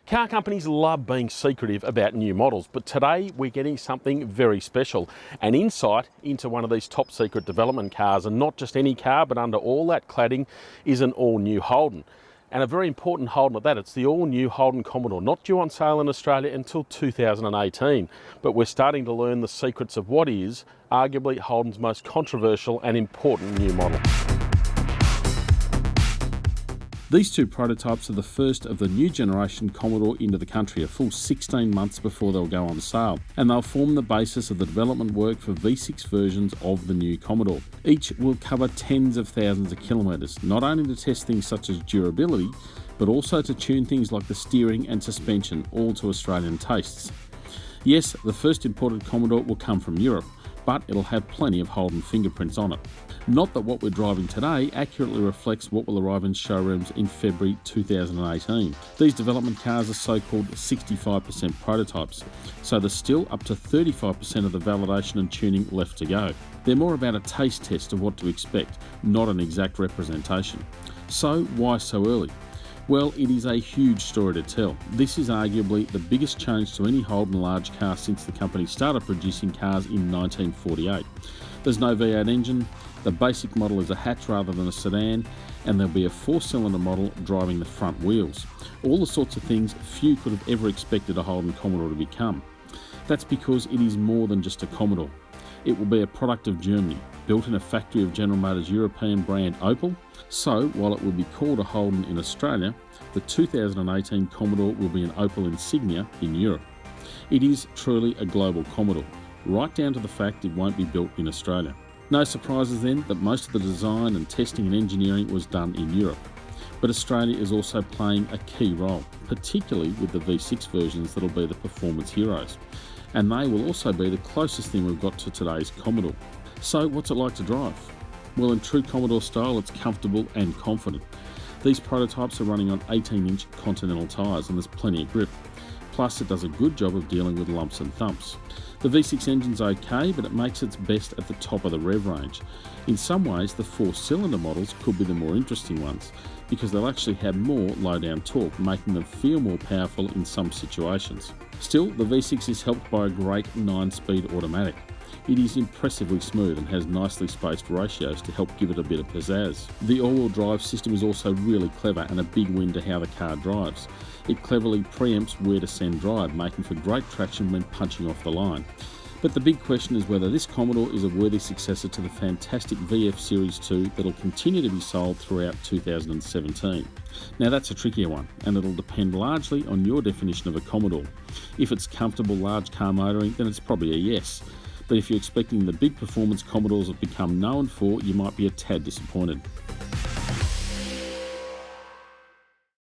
Car companies love being secretive about new models, but today we're getting something very special, an insight into one of these top secret development cars, and not just any car, but under all that cladding is an all-new Holden. And a very important Holden at that. It's the all-new Holden Commodore, not due on sale in Australia until 2018. But we're starting to learn the secrets of what is arguably Holden's most controversial and important new model. These two prototypes are the first of the new generation Commodore into the country, a full 16 months before they'll go on sale, and they'll form the basis of the development work for V6 versions of the new Commodore. Each will cover tens of thousands of kilometres, not only to test things such as durability, but also to tune things like the steering and suspension, all to Australian tastes. Yes, the first imported Commodore will come from Europe, but it'll have plenty of Holden fingerprints on it. Not that what we're driving today accurately reflects what will arrive in showrooms in February 2018. These development cars are so-called 65% prototypes, so there's still up to 35% of the validation and tuning left to go. They're more about a taste test of what to expect, not an exact representation. So why so early? Well, it is a huge story to tell. This is arguably the biggest change to any Holden large car since the company started producing cars in 1948. There's no V8 engine, the basic model is a hatch rather than a sedan, and there'll be a 4-cylinder model driving the front wheels. All the sorts of things few could have ever expected a Holden Commodore to become. That's because it is more than just a Commodore. It will be a product of Germany, built in a factory of General Motors' European brand Opel. So, while it will be called a Holden in Australia, the 2018 Commodore will be an Opel insignia in Europe. It is truly a global Commodore, right down to the fact it won't be built in Australia. No surprises then that most of the design and testing and engineering was done in Europe. But Australia is also playing a key role, particularly with the V6 versions that'll be the performance heroes. And they will also be the closest thing we've got to today's Commodore. So what's it like to drive? Well, in true Commodore style, it's comfortable and confident. These prototypes are running on 18-inch Continental tyres and there's plenty of grip. Plus, it does a good job of dealing with lumps and thumps. The V6 engine's okay, but it makes its best at the top of the rev range. In some ways, the 4-cylinder models could be the more interesting ones, because they'll actually have more low-down torque, making them feel more powerful in some situations. Still, the V6 is helped by a great 9-speed automatic. It is impressively smooth and has nicely spaced ratios to help give it a bit of pizzazz. The all-wheel drive system is also really clever and a big win to how the car drives. It cleverly preempts where to send drive, making for great traction when punching off the line. But the big question is whether this Commodore is a worthy successor to the fantastic VF Series 2 that'll continue to be sold throughout 2017. Now that's a trickier one, and it'll depend largely on your definition of a Commodore. If it's comfortable large car motoring, then it's probably a yes. But if you're expecting the big performance Commodores have become known for, you might be a tad disappointed.